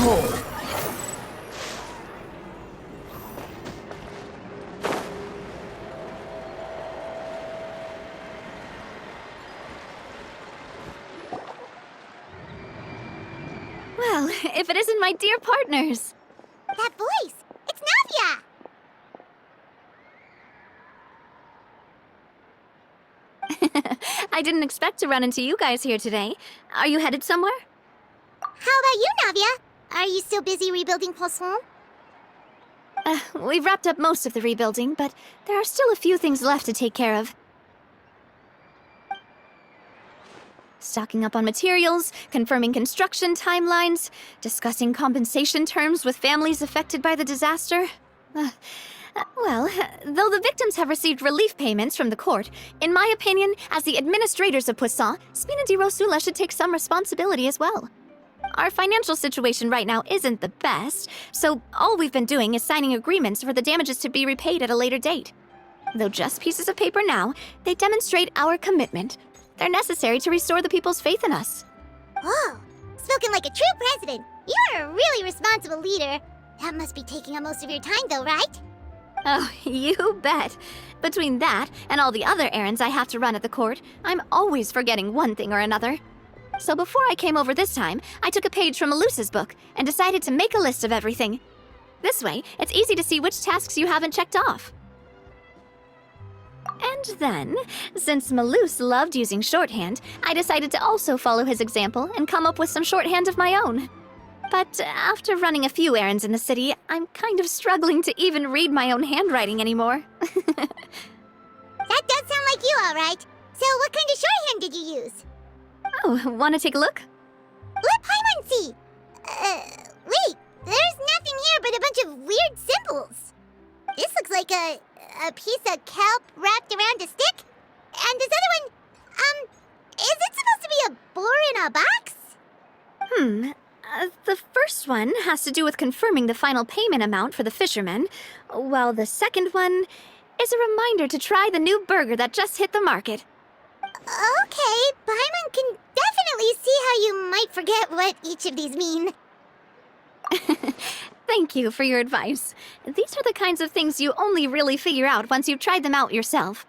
hole! Well, if it isn't my dear partners. That voice! It's Navia! I didn't expect to run into you guys here today. Are you headed somewhere? How about you, Navia? Are you still busy rebuilding Poisson? We've wrapped up most of the rebuilding, but there are still a few things left to take care of. Stocking up on materials, confirming construction timelines, discussing compensation terms with families affected by the disaster. Well, though the victims have received relief payments from the court, in my opinion, as the administrators of Poisson, Spina di Rosula should take some responsibility as well. Our financial situation right now isn't the best, so all we've been doing is signing agreements for the damages to be repaid at a later date. Though just pieces of paper now, they demonstrate our commitment. They're necessary to restore the people's faith in us. Whoa! Spoken like a true president. You're a really responsible leader. That must be taking up most of your time, though, right? Oh, you bet. Between that and all the other errands I have to run at the court, I'm always forgetting one thing or another. So before I came over this time, I took a page from Melusa's book and decided to make a list of everything. This way, it's easy to see which tasks you haven't checked off. And then, since Melus loved using shorthand, I decided to also follow his example and come up with some shorthand of my own. But after running a few errands in the city, I'm kind of struggling to even read my own handwriting anymore. That does sound like you, all right. So what kind of shorthand did you use? Oh, want to take a look? Let Paimon see! Wait, there's nothing here but a bunch of weird symbols. This looks like a piece of kelp wrapped around a stick. And this other one, is it supposed to be a boar in a box? The first one has to do with confirming the final payment amount for the fishermen, while the second one is a reminder to try the new burger that just hit the market. Okay, Paimon can definitely see how you might forget what each of these mean. Thank you for your advice. These are the kinds of things you only really figure out once you've tried them out yourself.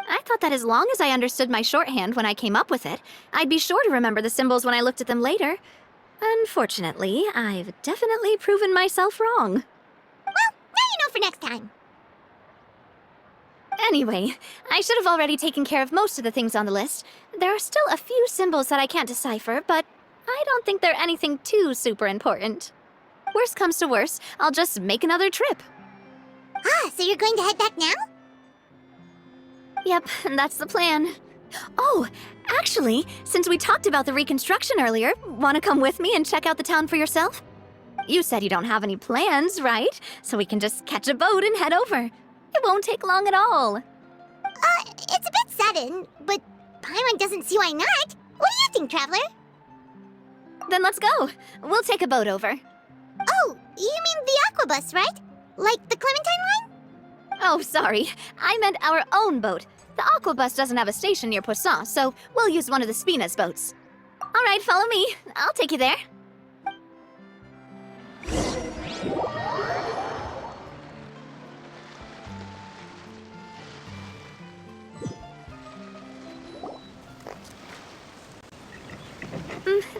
I thought that as long as I understood my shorthand when I came up with it, I'd be sure to remember the symbols when I looked at them later. Unfortunately, I've definitely proven myself wrong. Well, now you know for next time. Anyway, I should have already taken care of most of the things on the list. There are still a few symbols that I can't decipher, but I don't think they're anything too super important. Worst comes to worst, I'll just make another trip. So you're going to head back now? Yep, that's the plan. Oh, actually, since we talked about the reconstruction earlier, want to come with me and check out the town for yourself? You said you don't have any plans, right? So we can just catch a boat and head over. It won't take long at all. It's a bit sudden, but Paimon doesn't see why not. What do you think, Traveler? Then let's go. We'll take a boat over. Oh, you mean the aqua bus, right? Like the Clementine line? Oh, sorry. I meant our own boat. The aqua bus doesn't have a station near Poisson, so we'll use one of the Spina's boats. All right, follow me. I'll take you there.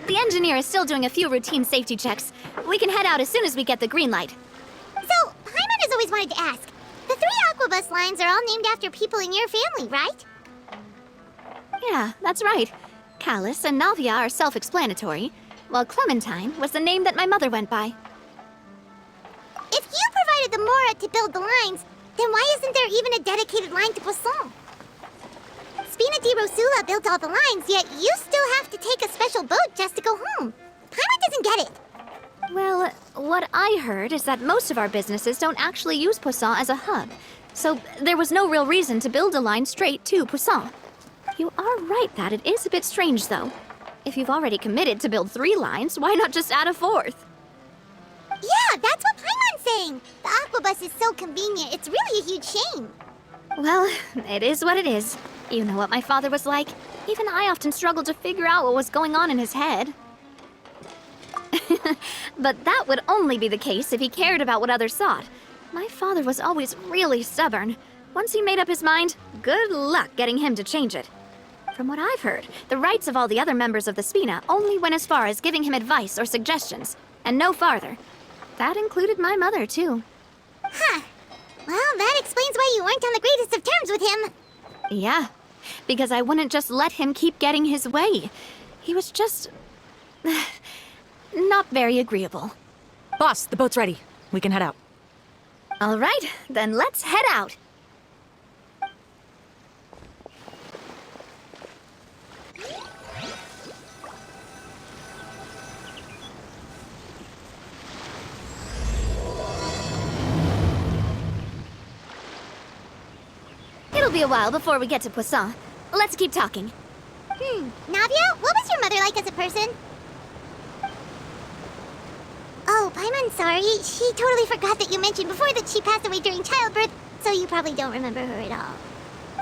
The engineer is still doing a few routine safety checks. We can head out as soon as we get the green light. So, Paimon has always wanted to ask. The 3 aquabus lines are all named after people in your family, right? Yeah, that's right. Callus and Navia are self-explanatory, while Clementine was the name that my mother went by. If you provided the Mora to build the lines, then why isn't there even a dedicated line to Poisson? Spina di Rosula built all the lines, yet you still have to take a special boat just to go home. Paimon doesn't get it. Well, what I heard is that most of our businesses don't actually use Poisson as a hub, so there was no real reason to build a line straight to Poisson. You are right that it is a bit strange, though. If you've already committed to build 3 lines, why not just add a 4th? Yeah, that's what Paimon's saying. The aquabus is so convenient, it's really a huge shame. Well, it is what it is. You know what my father was like. Even I often struggled to figure out what was going on in his head. But that would only be the case if he cared about what others thought. My father was always really stubborn. Once he made up his mind, good luck getting him to change it. From what I've heard, the rights of all the other members of the Spina only went as far as giving him advice or suggestions, and no farther. That included my mother, too. Huh. Well, that explains why you weren't on the greatest of terms with him. Yeah, because I wouldn't just let him keep getting his way. He was just... not very agreeable. Boss, the boat's ready. We can head out. All right, then let's head out. It'll be a while before we get to Poisson. Let's keep talking. Navia, what was your mother like as a person? Oh, Paimon's sorry. She totally forgot that you mentioned before that she passed away during childbirth, so you probably don't remember her at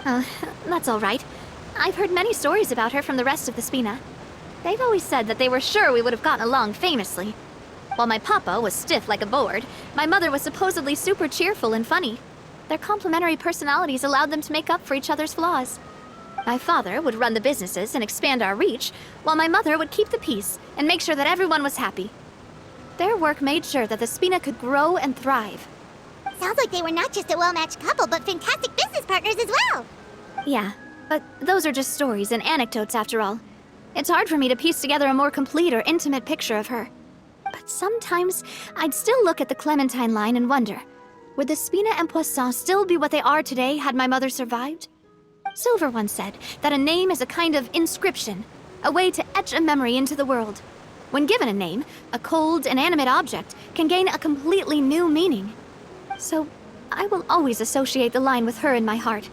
all. That's all right. I've heard many stories about her from the rest of the Spina. They've always said that they were sure we would have gotten along famously. While my papa was stiff like a board, my mother was supposedly super cheerful and funny. Their complementary personalities allowed them to make up for each other's flaws. My father would run the businesses and expand our reach, while my mother would keep the peace and make sure that everyone was happy. Their work made sure that the Spina could grow and thrive. Sounds like they were not just a well-matched couple, but fantastic business partners as well. Yeah, but those are just stories and anecdotes after all. It's hard for me to piece together a more complete or intimate picture of her. But sometimes, I'd still look at the Clementine line and wonder, would the Spina and Poisson still be what they are today had my mother survived? Silver once said that a name is a kind of inscription, a way to etch a memory into the world. When given a name, a cold, inanimate object can gain a completely new meaning. So, I will always associate the line with her in my heart.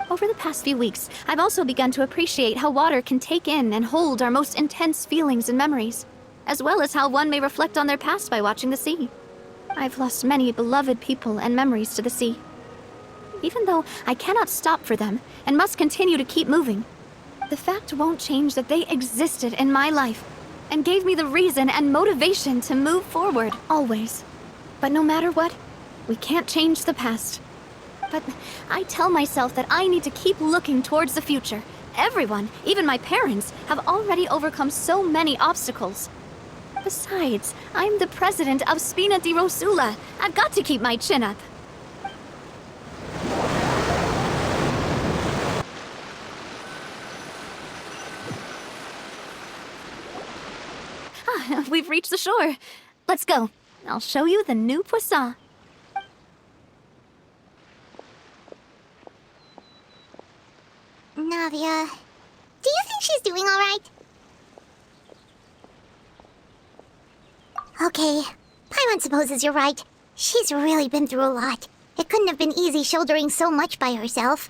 Over the past few weeks, I've also begun to appreciate how water can take in and hold our most intense feelings and memories, as well as how one may reflect on their past by watching the sea. I've lost many beloved people and memories to the sea. Even though I cannot stop for them and must continue to keep moving, the fact won't change that they existed in my life and gave me the reason and motivation to move forward, always. But no matter what, we can't change the past. But I tell myself that I need to keep looking towards the future. Everyone, even my parents, have already overcome so many obstacles. Besides, I'm the president of Spina di Rosula. I've got to keep my chin up. We've reached the shore. Let's go. I'll show you the new Poisson. Navia, do you think she's doing all right? Okay, Paimon supposes you're right. She's really been through a lot. It couldn't have been easy shouldering so much by herself.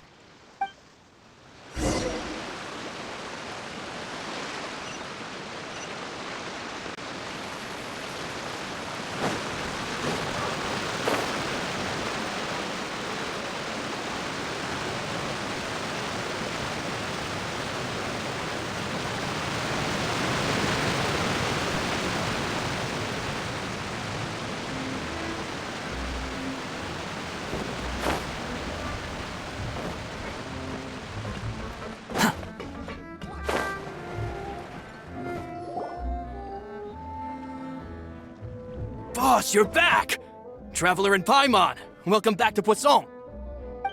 Boss, you're back! Traveler and Paimon, welcome back to Poisson.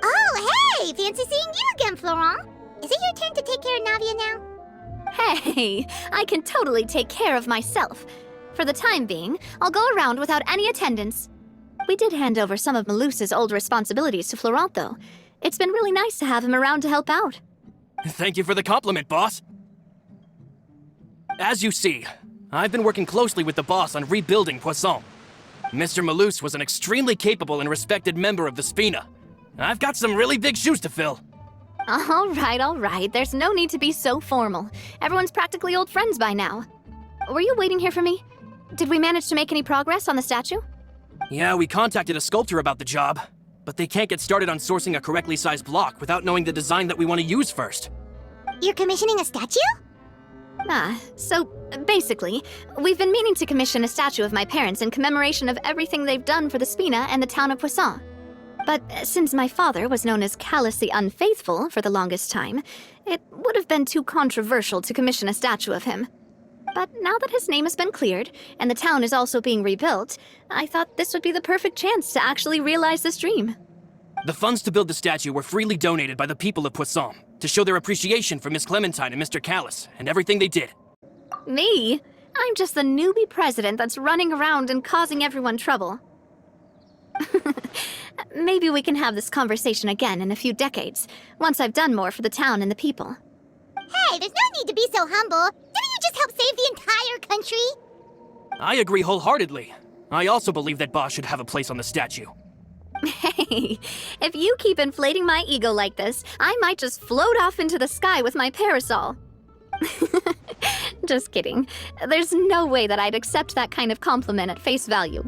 Oh, hey! Fancy seeing you again, Florent. Is it your turn to take care of Navia now? Hey, I can totally take care of myself. For the time being, I'll go around without any attendance. We did hand over some of Malus's old responsibilities to Florent, though. It's been really nice to have him around to help out. Thank you for the compliment, boss. As you see, I've been working closely with the boss on rebuilding Poisson. Mr. Malus was an extremely capable and respected member of the Spina. I've got some really big shoes to fill. All right. There's no need to be so formal. Everyone's practically old friends by now. Were you waiting here for me? Did we manage to make any progress on the statue? Yeah, we contacted a sculptor about the job, but they can't get started on sourcing a correctly sized block without knowing the design that we want to use first. You're commissioning a statue? So basically, we've been meaning to commission a statue of my parents in commemoration of everything they've done for the Spina and the town of Poisson. But since my father was known as Callus the Unfaithful for the longest time, it would have been too controversial to commission a statue of him. But now that his name has been cleared, and the town is also being rebuilt, I thought this would be the perfect chance to actually realize this dream. The funds to build the statue were freely donated by the people of Poisson to show their appreciation for Miss Clementine and Mr. Callus and everything they did. Me? I'm just the newbie president that's running around and causing everyone trouble. Maybe we can have this conversation again in a few decades, once I've done more for the town and the people. Hey, there's no need to be so humble. Didn't you just help save the entire country? I agree wholeheartedly. I also believe that Boss should have a place on the statue. Hey, if you keep inflating my ego like this, I might just float off into the sky with my parasol. Just kidding. There's no way that I'd accept that kind of compliment at face value.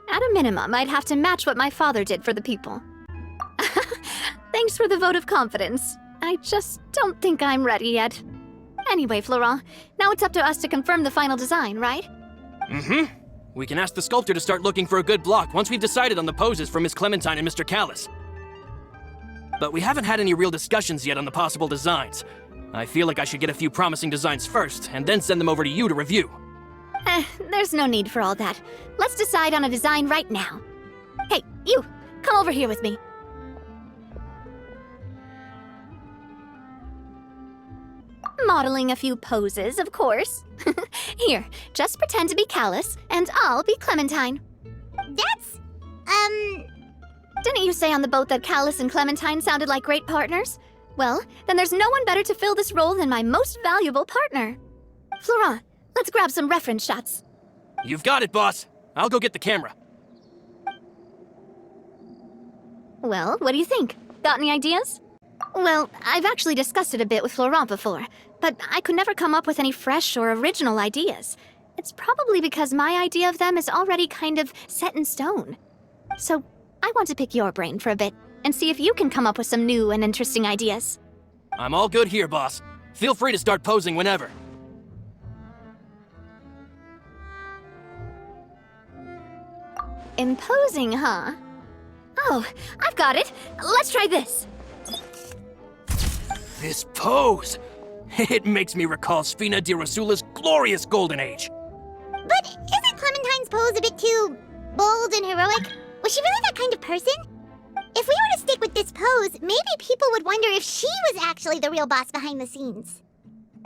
At a minimum, I'd have to match what my father did for the people. Thanks for the vote of confidence. I just don't think I'm ready yet. Anyway, Florent, now it's up to us to confirm the final design, right? Mm-hmm. We can ask the sculptor to start looking for a good block once we've decided on the poses for Miss Clementine and Mr. Callus. But we haven't had any real discussions yet on the possible designs. I feel like I should get a few promising designs first, and then send them over to you to review. There's no need for all that. Let's decide on a design right now. Hey, you! Come over here with me. Modeling a few poses, of course. Here, just pretend to be Callus, and I'll be Clementine. That's, Didn't you say on the boat that Callus and Clementine sounded like great partners? Well, then there's no one better to fill this role than my most valuable partner. Florent, let's grab some reference shots. You've got it, boss. I'll go get the camera. Well, what do you think? Got any ideas? Well, I've actually discussed it a bit with Florent before, but I could never come up with any fresh or original ideas. It's probably because my idea of them is already kind of set in stone. So, I want to pick your brain for a bit and see if you can come up with some new and interesting ideas. I'm all good here, boss. Feel free to start posing whenever. Imposing, huh? Oh, I've got it. Let's try this. This pose! It makes me recall Spina di Rosula's glorious golden age. but isn't Clementine's pose a bit too bold and heroic? Was she really that kind of person? If we were to stick with this pose, maybe people would wonder if she was actually the real boss behind the scenes.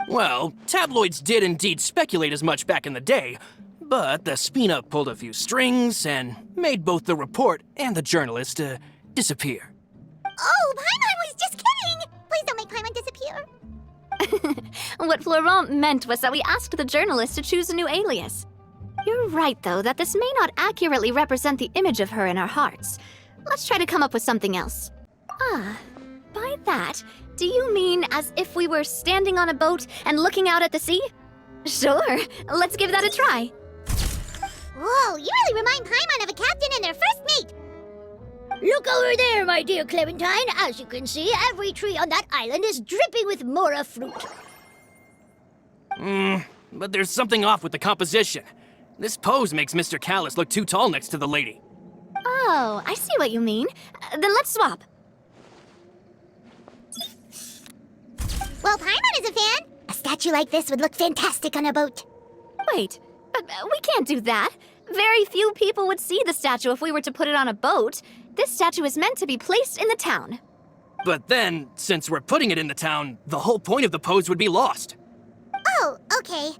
Well, tabloids did indeed speculate as much back in the day, but the Spina pulled a few strings and made both the report and the journalist disappear. Oh, Paimon was just kidding! Please don't make Paimon disappear. What Florent meant was that we asked the journalist to choose a new alias. You're right, though, that this may not accurately represent the image of her in our hearts. Let's try to come up with something else. Ah, by that, do you mean as if we were standing on a boat and looking out at the sea? Sure, let's give that a try. Whoa, you really remind Paimon of a captain and their first mate. Look over there, my dear Clementine. As you can see, every tree on that island is dripping with mora fruit. But there's something off with the composition. This pose makes Mr. Callus look too tall next to the lady. Oh, I see what you mean. Then let's swap. Well, Paimon is a fan. A statue like this would look fantastic on a boat. Wait, but we can't do that. Very few people would see the statue if we were to put it on a boat. This statue is meant to be placed in the town. But then, since we're putting it in the town, the whole point of the pose would be lost. Oh, okay.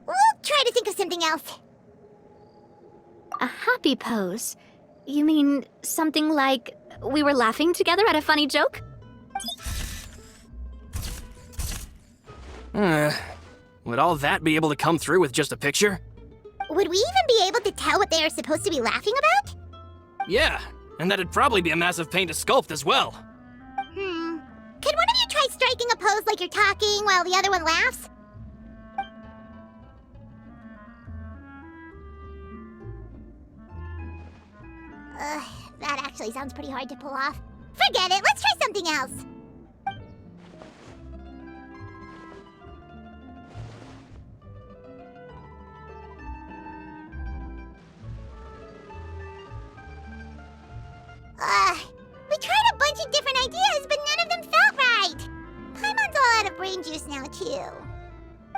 We'll try to think of something else. A happy pose? You mean something like we were laughing together at a funny joke? Would all that be able to come through with just a picture? Would we even be able to tell what they are supposed to be laughing about? Yeah, and that'd probably be a massive pain to sculpt as well. Could one of you try striking a pose like you're talking while the other one laughs? That actually sounds pretty hard to pull off. Forget it, let's try something else. without you.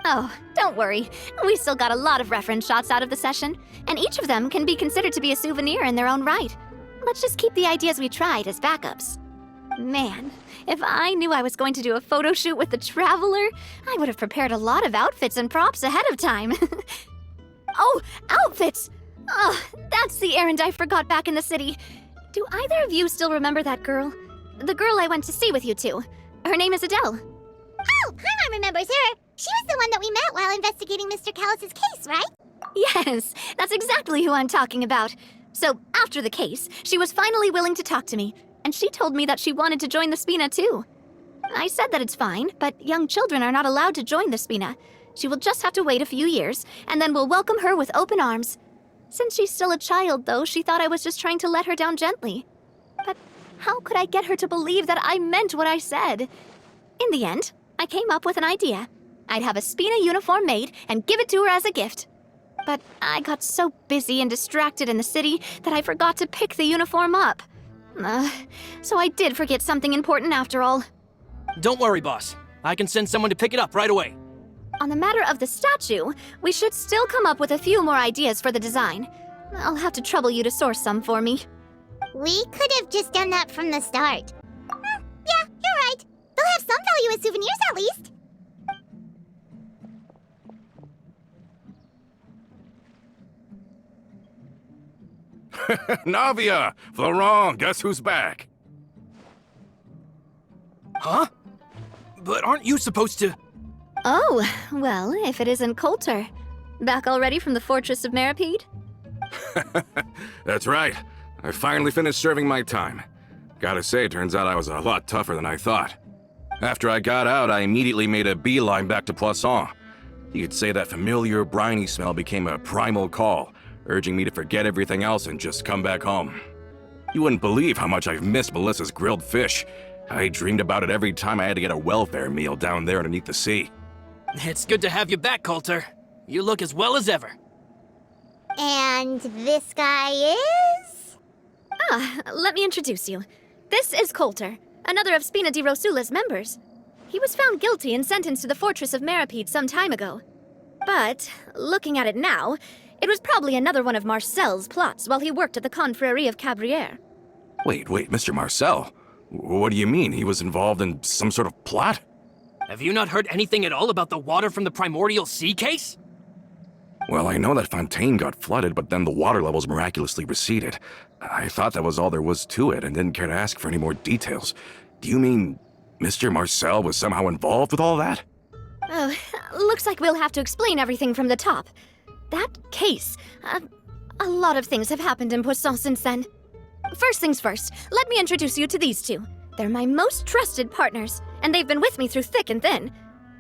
Oh, don't worry. We still got a lot of reference shots out of the session, and each of them can be considered to be a souvenir in their own right. Let's just keep the ideas we tried as backups. Man, if I knew I was going to do a photo shoot with the Traveler, I would have prepared a lot of outfits and props ahead of time. Oh, outfits! Oh, that's the errand I forgot back in the city. Do either of you still remember that girl? The girl I went to see with you two. Her name is Adele. Oh, Paimon remembers her. She was the one that we met while investigating Mr. Callus's case, right? Yes, that's exactly who I'm talking about. So, after the case, she was finally willing to talk to me, and she told me that she wanted to join the Spina too. I said that it's fine, but young children are not allowed to join the Spina. She will just have to wait a few years, and then we'll welcome her with open arms. Since she's still a child, though, she thought I was just trying to let her down gently. But how could I get her to believe that I meant what I said? In the end, I came up with an idea. I'd have a Spina uniform made and give it to her as a gift. But I got so busy and distracted in the city that I forgot to pick the uniform up. So I did forget something important after all. Don't worry, boss. I can send someone to pick it up right away. On the matter of the statue, we should still come up with a few more ideas for the design. I'll have to trouble you to source some for me. We could have just done that from the start. Yeah, you're right. They'll have some value as souvenirs at least. Navia! Florent, guess who's back? Huh? But aren't you supposed to... Oh, well, if it isn't Coulter. Back already from the Fortress of Meripede? That's right. I finally finished serving my time. Gotta say, turns out I was a lot tougher than I thought. After I got out, I immediately made a beeline back to Poisson. You could say that familiar briny smell became a primal call, urging me to forget everything else and just come back home. You wouldn't believe how much I've missed Melissa's grilled fish. I dreamed about it every time I had to get a welfare meal down there underneath the sea. It's good to have you back, Coulter. You look as well as ever. And this guy is? Let me introduce you. This is Coulter, another of Spina di Rosula's members. He was found guilty and sentenced to the Fortress of Meripede some time ago. But, looking at it now, it was probably another one of Marcel's plots while he worked at the Confrérie of Cabrières. Wait, Mr. Marcel? What do you mean? He was involved in some sort of plot? Have you not heard anything at all about the water from the primordial sea case? Well, I know that Fontaine got flooded, but then the water levels miraculously receded. I thought that was all there was to it and didn't care to ask for any more details. Do you mean Mr. Marcel was somehow involved with all that? Oh, looks like we'll have to explain everything from the top. That case, a lot of things have happened in Poisson since then. First things first, let me introduce you to these two. They're my most trusted partners, and they've been with me through thick and thin.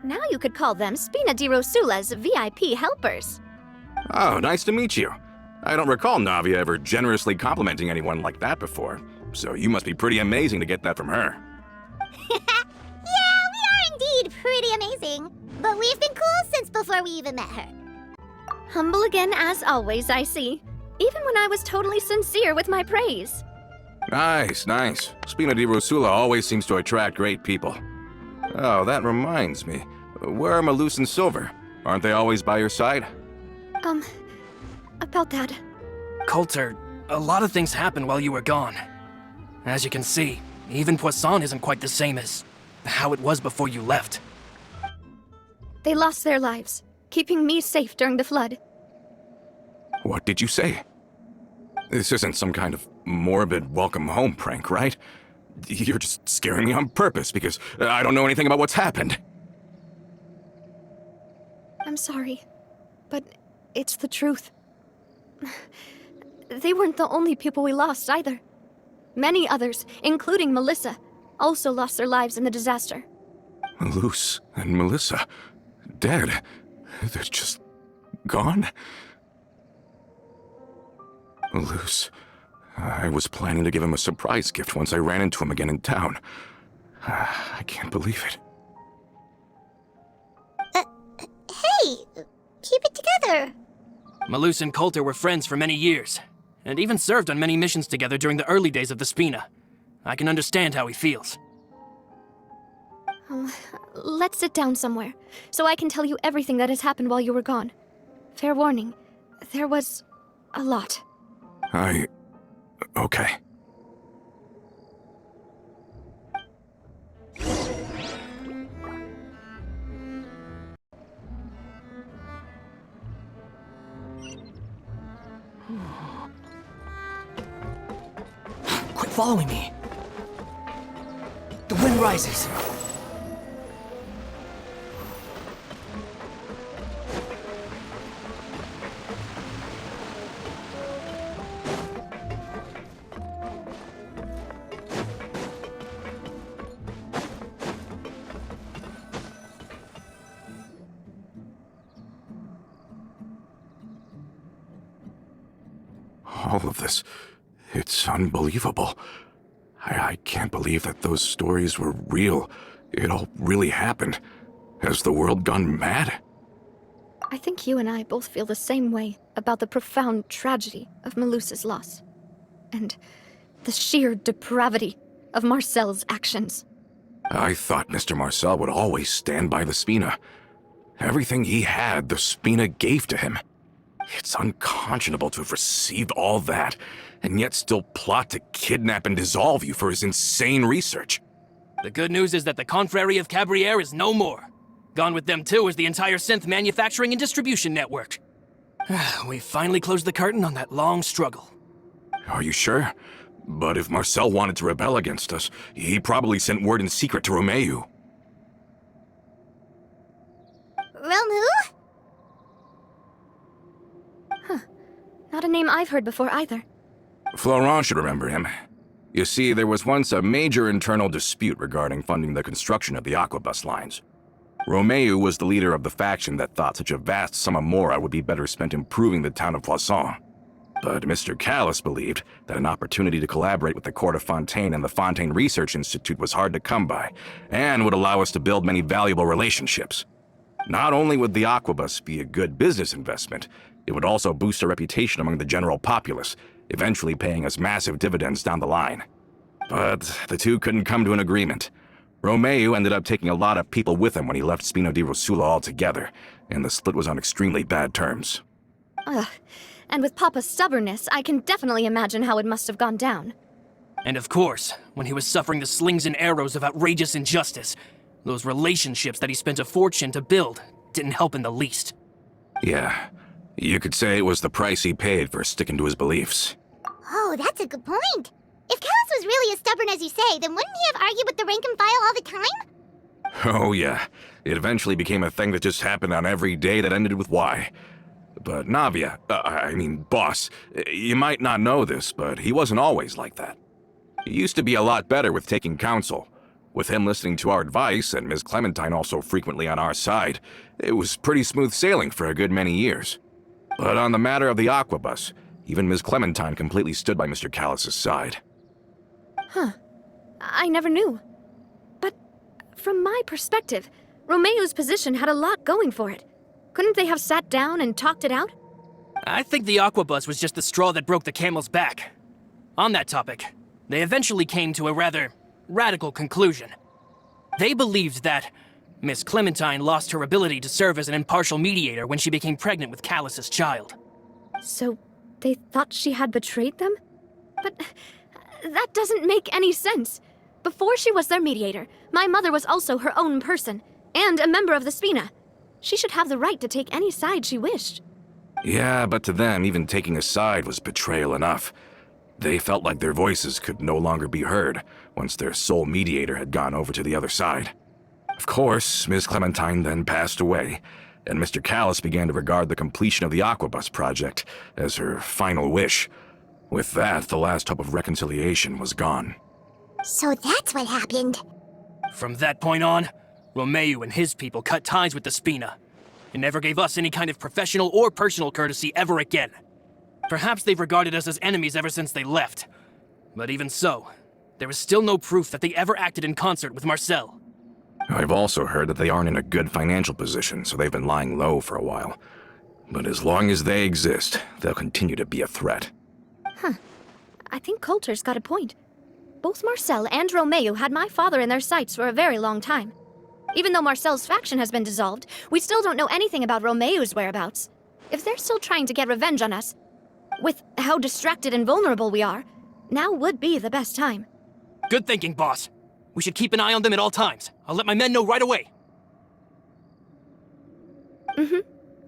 Now you could call them Spina di Rosula's VIP helpers. Oh, nice to meet you. I don't recall Navia ever generously complimenting anyone like that before, so you must be pretty amazing to get that from her. Yeah, we are indeed pretty amazing. But we've been cool since before we even met her. Humble again as always, I see. Even when I was totally sincere with my praise. Nice. Spina di Rosula always seems to attract great people. Oh, that reminds me. Where are Malus and Silver? Aren't they always by your side? About that. Coulter, a lot of things happened while you were gone. As you can see, even Poisson isn't quite the same as how it was before you left. They lost their lives, keeping me safe during the flood. What did you say? This isn't some kind of morbid welcome home prank, right? You're just scaring me on purpose because I don't know anything about what's happened. I'm sorry, but it's the truth. They weren't the only people we lost either. Many others, including Melissa, also lost their lives in the disaster. Malus and Melissa, dead. They're just gone? Malus, I was planning to give him a surprise gift once I ran into him again in town. I can't believe it. Hey, keep it together. Malus and Coulter were friends for many years, and even served on many missions together during the early days of the Spina. I can understand how he feels. Let's sit down somewhere, so I can tell you everything that has happened while you were gone. Fair warning, there was a lot. Okay. Quit following me. The wind rises. All of this, it's unbelievable. I can't believe that those stories were real. It all really happened. Has the world gone mad? I think you and I both feel the same way about the profound tragedy of Melusa's loss. And the sheer depravity of Marcel's actions. I thought Mr. Marcel would always stand by the Spina. Everything he had, the Spina gave to him. It's unconscionable to have received all that, and yet still plot to kidnap and dissolve you for his insane research. The good news is that the Confrérie of Cabrières is no more. Gone with them too is the entire synth manufacturing and distribution network. We finally closed the curtain on that long struggle. Are you sure? But if Marcel wanted to rebel against us, he probably sent word in secret to Romeu. Romeu? Not a name I've heard before either. Florent should remember him. You see, there was once a major internal dispute regarding funding the construction of the aquabus lines. Romeu was the leader of the faction that thought such a vast sum of mora would be better spent improving the town of Poisson. But Mr. Callis believed that an opportunity to collaborate with the Court of Fontaine and the Fontaine Research Institute was hard to come by, and would allow us to build many valuable relationships. Not only would the aquabus be a good business investment, it would also boost our reputation among the general populace, eventually paying us massive dividends down the line. But the two couldn't come to an agreement. Romeu ended up taking a lot of people with him when he left Spina di Rosula altogether, and the split was on extremely bad terms. And with Papa's stubbornness, I can definitely imagine how it must have gone down. And of course, when he was suffering the slings and arrows of outrageous injustice, those relationships that he spent a fortune to build didn't help in the least. Yeah, you could say it was the price he paid for sticking to his beliefs. Oh, that's a good point. If Callis was really as stubborn as you say, then wouldn't he have argued with the rank and file all the time? Oh yeah, it eventually became a thing that just happened on every day that ended with Y. But Navia, boss, you might not know this, but he wasn't always like that. He used to be a lot better with taking counsel. With him listening to our advice, and Ms. Clementine also frequently on our side, it was pretty smooth sailing for a good many years. But on the matter of the aquabus, even Ms. Clementine completely stood by Mr. Callis' side. I never knew. But from my perspective, Romeu's position had a lot going for it. Couldn't they have sat down and talked it out? I think the aquabus was just the straw that broke the camel's back. On that topic, they eventually came to a rather radical conclusion. They believed that Miss Clementine lost her ability to serve as an impartial mediator when she became pregnant with Callus's child. So they thought she had betrayed them? But that doesn't make any sense. Before she was their mediator, my mother was also her own person, and a member of the Spina. She should have the right to take any side she wished. Yeah, but to them, even taking a side was betrayal enough. They felt like their voices could no longer be heard once their sole mediator had gone over to the other side. Of course, Ms. Clementine then passed away, and Mr. Callis began to regard the completion of the aquabus project as her final wish. With that, the last hope of reconciliation was gone. So that's what happened. From that point on, Romeu and his people cut ties with the Spina, and never gave us any kind of professional or personal courtesy ever again. Perhaps they've regarded us as enemies ever since they left. But even so, there is still no proof that they ever acted in concert with Marcel. I've also heard that they aren't in a good financial position, so they've been lying low for a while. But as long as they exist, they'll continue to be a threat. I think Coulter's got a point. Both Marcel and Romeu had my father in their sights for a very long time. Even though Marcel's faction has been dissolved, we still don't know anything about Romeu's whereabouts. If they're still trying to get revenge on us, with how distracted and vulnerable we are, now would be the best time. Good thinking, boss. We should keep an eye on them at all times. I'll let my men know right away.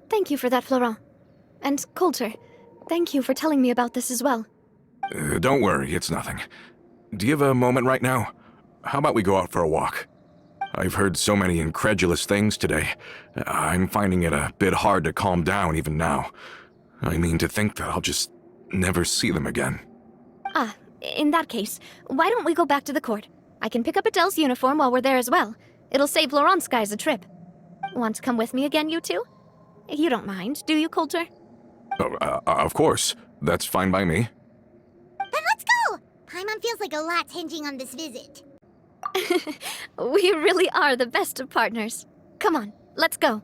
Thank you for that, Florent. And Coulter, thank you for telling me about this as well. Don't worry, it's nothing. Do you have a moment right now? How about we go out for a walk? I've heard so many incredulous things today. I'm finding it a bit hard to calm down even now. I mean, to think that I'll just never see them again. Ah, in that case, why don't we go back to the court? I can pick up Adele's uniform while we're there as well. It'll save Laurent's guys a trip. Want to come with me again, you two? You don't mind, do you, Coulter? Of course. That's fine by me. Then let's go! Paimon feels like a lot's hinging on this visit. We really are the best of partners. Come on, let's go.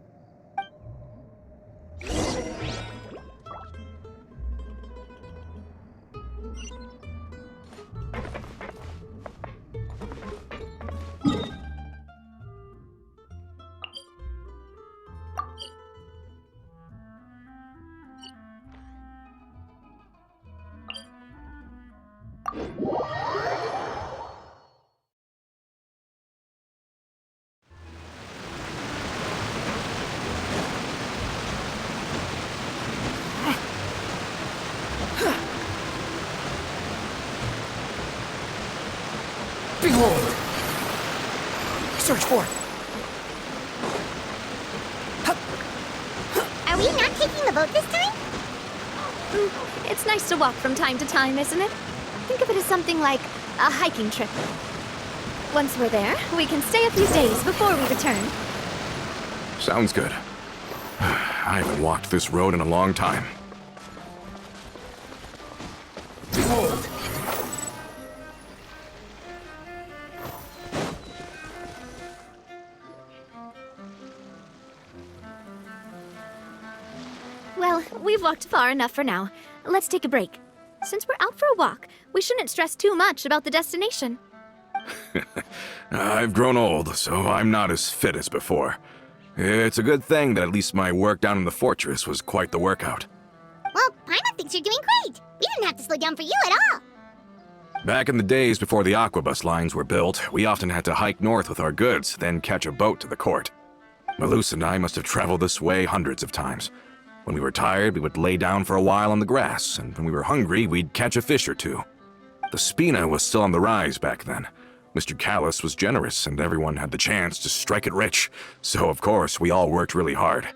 Behold! Search for it. Are we not taking the boat this time? It's nice to walk from time to time, isn't it? Think of it as something like a hiking trip. Once we're there, we can stay a few days before we return. Sounds good. I haven't walked this road in a long time. Behold! Well, we've walked far enough for now. Let's take a break. Since we're out for a walk, we shouldn't stress too much about the destination. I've grown old, so I'm not as fit as before. It's a good thing that at least my work down in the fortress was quite the workout. Well, Paimon thinks you're doing great. We didn't have to slow down for you at all. Back in the days before the aquabus lines were built, we often had to hike north with our goods, then catch a boat to the court. Malus and I must have traveled this way hundreds of times. When we were tired, we would lay down for a while on the grass, and when we were hungry, we'd catch a fish or two. The Spina was still on the rise back then. Mr. Callis was generous, and everyone had the chance to strike it rich, so of course we all worked really hard.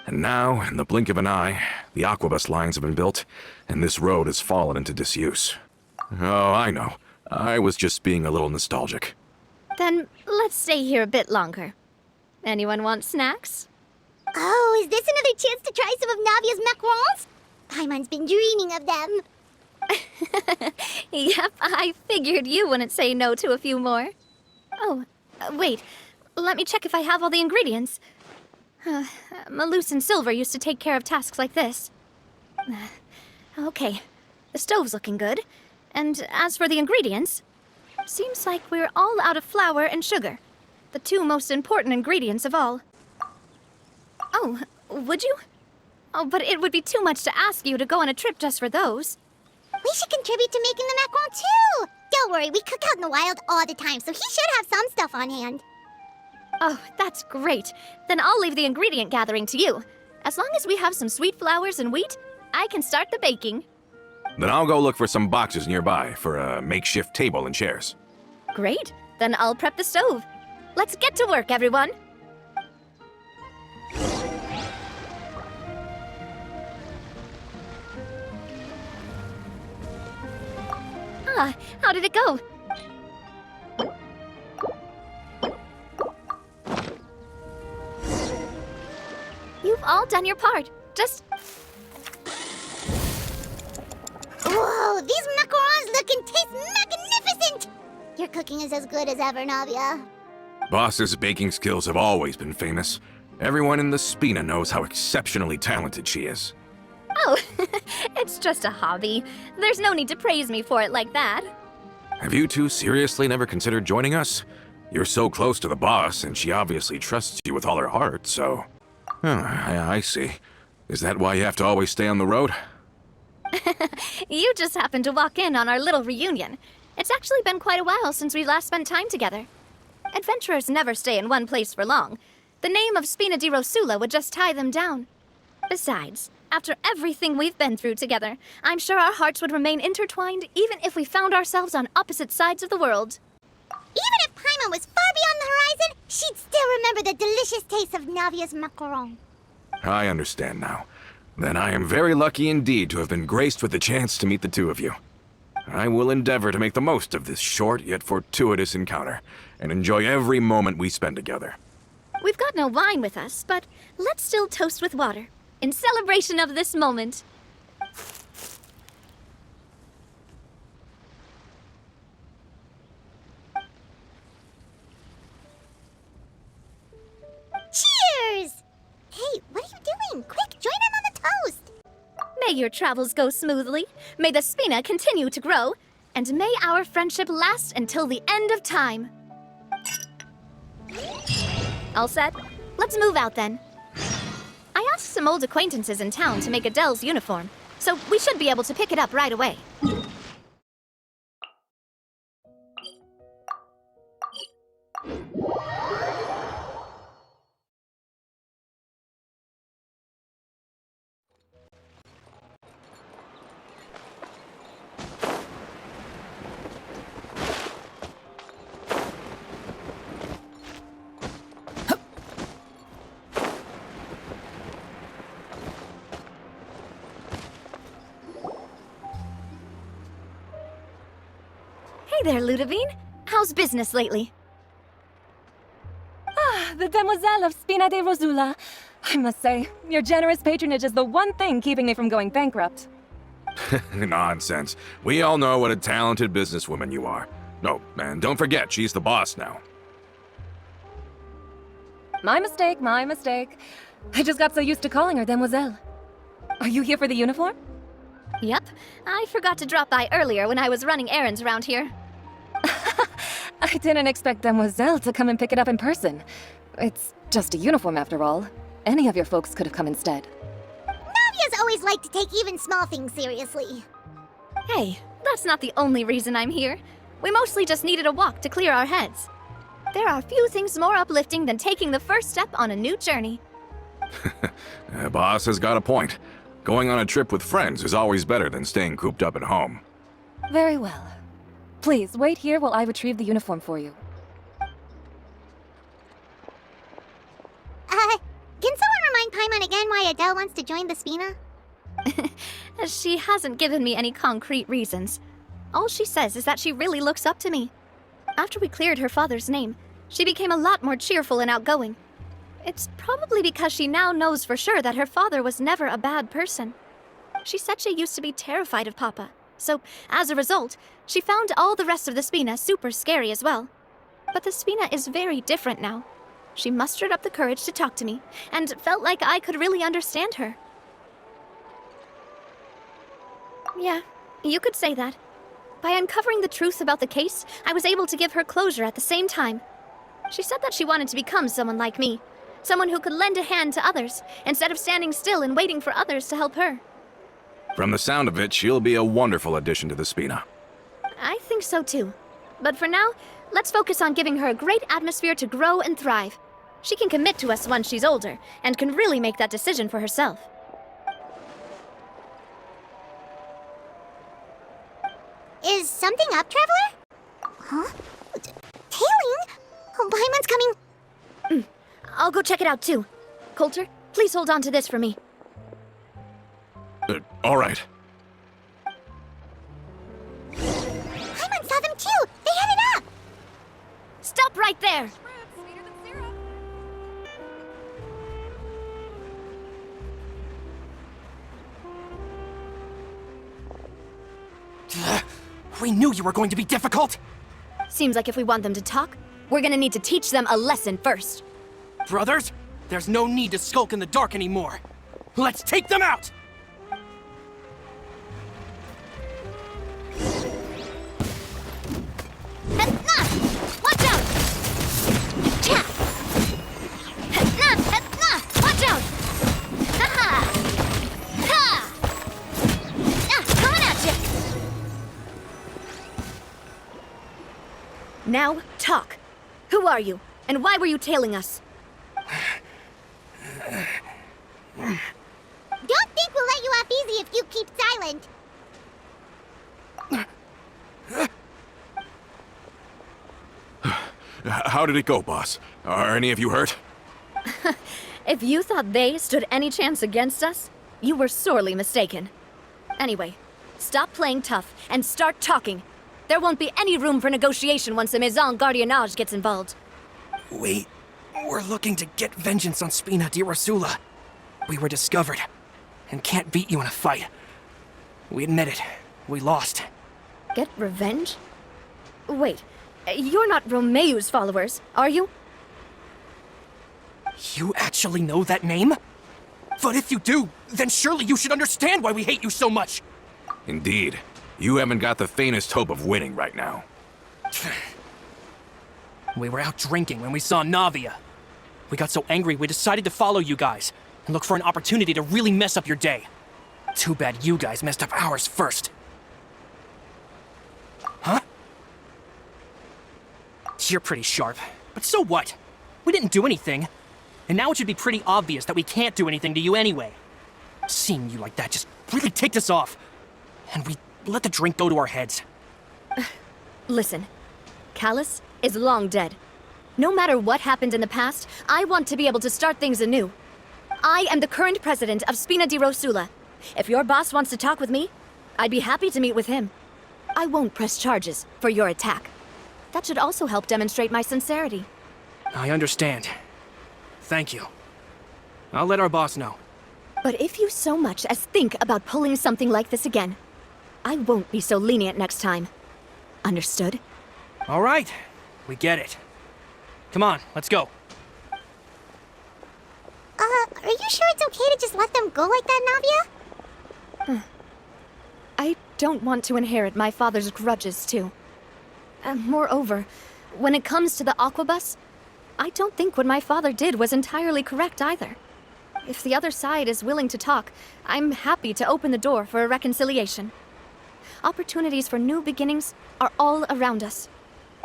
And now, in the blink of an eye, the aquabus lines have been built, and this road has fallen into disuse. Oh, I know. I was just being a little nostalgic. Then let's stay here a bit longer. Anyone want snacks? Oh, is this another chance to try some of Navia's macarons? Paimon's been dreaming of them. Yep, I figured you wouldn't say no to a few more. Oh, wait. Let me check if I have all the ingredients. Malus and Silver used to take care of tasks like this. Okay, the stove's looking good. And as for the ingredients, seems like we're all out of flour and sugar, the two most important ingredients of all. Oh, would you? Oh, but it would be too much to ask you to go on a trip just for those. We should contribute to making the macaron too. Don't worry, we cook out in the wild all the time, so he should have some stuff on hand. Oh, that's great. Then I'll leave the ingredient gathering to you. As long as we have some sweet flowers and wheat, I can start the baking. Then I'll go look for some boxes nearby for a makeshift table and chairs. Great. Then I'll prep the stove. Let's get to work, everyone. Ah, how did it go? You've all done your part. Just... Whoa, these macarons look and taste magnificent! Your cooking is as good as ever, Navia. Boss's baking skills have always been famous. Everyone in the Spina knows how exceptionally talented she is. Oh, it's just a hobby. There's no need to praise me for it like that. Have you two seriously never considered joining us? You're so close to the boss, and she obviously trusts you with all her heart, so... Oh, I see. Is that why you have to always stay on the road? You just happened to walk in on our little reunion. It's actually been quite a while since we last spent time together. Adventurers never stay in one place for long. The name of Spina di Rosula would just tie them down. Besides, after everything we've been through together, I'm sure our hearts would remain intertwined even if we found ourselves on opposite sides of the world. Even if Paimon was far beyond the horizon, she'd still remember the delicious taste of Navia's macaron. I understand now. Then I am very lucky indeed to have been graced with the chance to meet the two of you. I will endeavor to make the most of this short yet fortuitous encounter, and enjoy every moment we spend together. We've got no wine with us, but let's still toast with water, in celebration of this moment. Cheers! Hey, what are you doing? Quick, join in on the toast! May your travels go smoothly, may the Spina continue to grow, and may our friendship last until the end of time. All set? Let's move out then. I asked some old acquaintances in town to make Adele's uniform, so we should be able to pick it up right away. Hey there, Ludovine. How's business lately? The Demoiselle of Spina di Rosula. I must say, your generous patronage is the one thing keeping me from going bankrupt. Nonsense. We all know what a talented businesswoman you are. No, and don't forget, she's the boss now. My mistake, my mistake. I just got so used to calling her Demoiselle. Are you here for the uniform? Yep. I forgot to drop by earlier when I was running errands around here. I didn't expect Demoiselle to come and pick it up in person. It's just a uniform after all. Any of your folks could have come instead. Navia's always liked to take even small things seriously. Hey, that's not the only reason I'm here. We mostly just needed a walk to clear our heads. There are few things more uplifting than taking the first step on a new journey. Boss has got a point. Going on a trip with friends is always better than staying cooped up at home. Very well. Please, wait here while I retrieve the uniform for you. Can someone remind Paimon again why Adele wants to join the Spina? She hasn't given me any concrete reasons. All she says is that she really looks up to me. After we cleared her father's name, she became a lot more cheerful and outgoing. It's probably because she now knows for sure that her father was never a bad person. She said she used to be terrified of Papa, so as a result, she found all the rest of the Spina super scary as well. But the Spina is very different now. She mustered up the courage to talk to me, and felt like I could really understand her. Yeah, you could say that. By uncovering the truth about the case, I was able to give her closure at the same time. She said that she wanted to become someone like me. Someone who could lend a hand to others, instead of standing still and waiting for others to help her. From the sound of it, she'll be a wonderful addition to the Spina. I think so too. But for now, let's focus on giving her a great atmosphere to grow and thrive. She can commit to us once she's older, and can really make that decision for herself. Is something up, Traveler? Huh? Tailing? Oh, Paimon's coming. I'll go check it out too. Coulter, please hold on to this for me. All right. Paimon saw them too! They headed up! Stop right there! We knew you were going to be difficult! Seems like if we want them to talk, we're gonna need to teach them a lesson first. Brothers, there's no need to skulk in the dark anymore. Let's take them out! Watch out! Now, talk. Who are you? And why were you tailing us? Don't think we'll let you off easy if you keep silent. How did it go, boss? Are any of you hurt? If you thought they stood any chance against us, you were sorely mistaken. Anyway, stop playing tough and start talking. There won't be any room for negotiation once the Maison Gardiennage gets involved. We're looking to get vengeance on Spina di Rosula. We were discovered, and can't beat you in a fight. We admit it. We lost. Get revenge? Wait, you're not Romeu's followers, are you? You actually know that name? But if you do, then surely you should understand why we hate you so much! Indeed. You haven't got the faintest hope of winning right now. We were out drinking when we saw Navia. We got so angry we decided to follow you guys and look for an opportunity to really mess up your day. Too bad you guys messed up ours first. Huh? You're pretty sharp, but so what? We didn't do anything. And now it should be pretty obvious that we can't do anything to you anyway. Seeing you like that just really ticked us off. And we let the drink go to our heads. Listen, Callus is long dead. No matter what happened in the past, I want to be able to start things anew. I am the current president of Spina di Rosula. If your boss wants to talk with me, I'd be happy to meet with him. I won't press charges for your attack. That should also help demonstrate my sincerity. I understand. Thank you. I'll let our boss know. But if you so much as think about pulling something like this again, I won't be so lenient next time. Understood? All right. We get it. Come on, let's go. Are you sure it's okay to just let them go like that, Navia? I don't want to inherit my father's grudges, too. Moreover, when it comes to the Aquabus, I don't think what my father did was entirely correct either. If the other side is willing to talk, I'm happy to open the door for a reconciliation. Opportunities for new beginnings are all around us.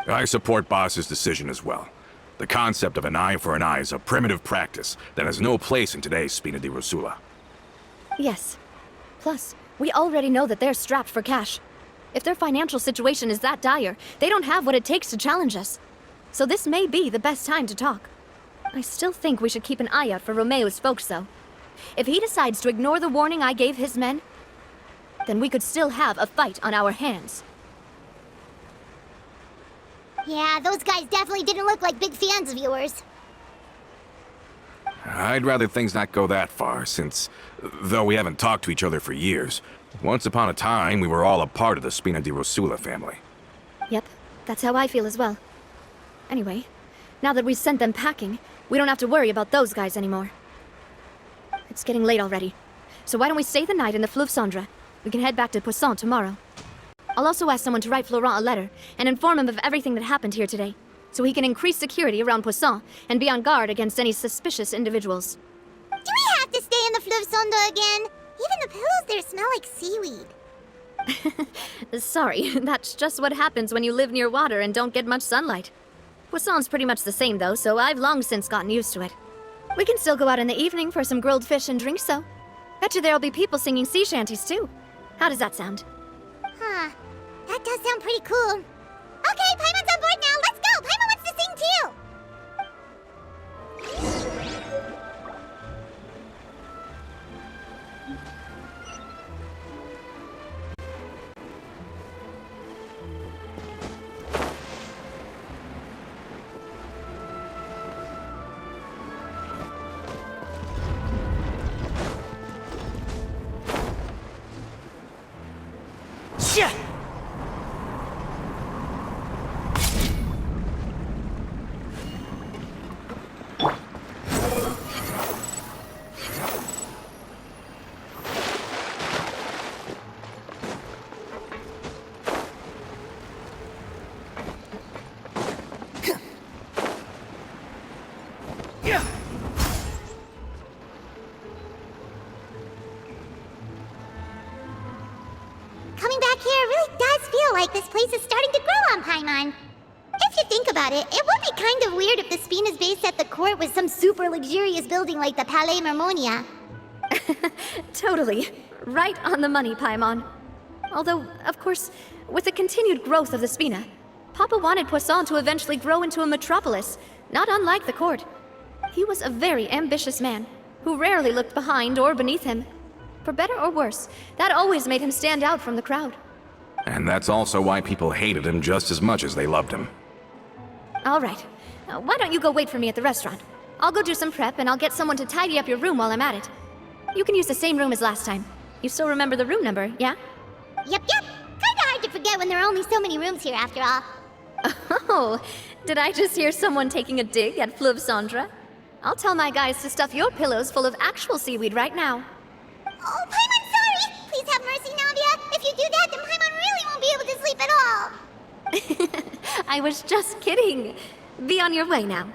I support Boss's decision as well. The concept of an eye for an eye is a primitive practice that has no place in today's Spina di Rosula. Yes. Plus, we already know that they're strapped for cash. If their financial situation is that dire, they don't have what it takes to challenge us. So this may be the best time to talk. I still think we should keep an eye out for Romeu's folks, though. If he decides to ignore the warning I gave his men, then we could still have a fight on our hands. Yeah, those guys definitely didn't look like big fans of yours. I'd rather things not go that far, since, though we haven't talked to each other for years, once upon a time we were all a part of the Spina di Rosula family. Yep, that's how I feel as well. Anyway, now that we've sent them packing, we don't have to worry about those guys anymore. It's getting late already, so why don't we stay the night in the Fleuve Cendre? We can head back to Poisson tomorrow. I'll also ask someone to write Florent a letter and inform him of everything that happened here today, so he can increase security around Poisson and be on guard against any suspicious individuals. Do we have to stay in the Fleuve Cendre again? Even the pillows there smell like seaweed. Sorry, that's just what happens when you live near water and don't get much sunlight. Poisson's pretty much the same though, so I've long since gotten used to it. We can still go out in the evening for some grilled fish and drinks though. Bet you there'll be people singing sea shanties too. How does that sound? Huh. That does sound pretty cool. Okay, Paimon's on board now. Let's go. Paimon wants to sing too. Shit! Coming back here really does feel like this place is starting to grow on Paimon. If you about it, it would be kind of weird if the Spina's base at the court was some super luxurious building like the Palais Mermonia. Totally. Right on the money, Paimon. Although, of course, with the continued growth of the Spina, Papa wanted Poisson to eventually grow into a metropolis, not unlike the court. He was a very ambitious man, who rarely looked behind or beneath him. For better or worse, that always made him stand out from the crowd. And that's also why people hated him just as much as they loved him. All right. Now, why don't you go wait for me at the restaurant? I'll go do some prep, and I'll get someone to tidy up your room while I'm at it. You can use the same room as last time. You still remember the room number, yeah? Yep. Kinda hard to forget when there are only so many rooms here after all. Oh, did I just hear someone taking a dig at Fleuve Cendra? I'll tell my guys to stuff your pillows full of actual seaweed right now. Oh, Paimon, sorry! Please have mercy, Navia. If you do that, then Paimon really won't be able to sleep at all. I was just kidding. Be on your way now.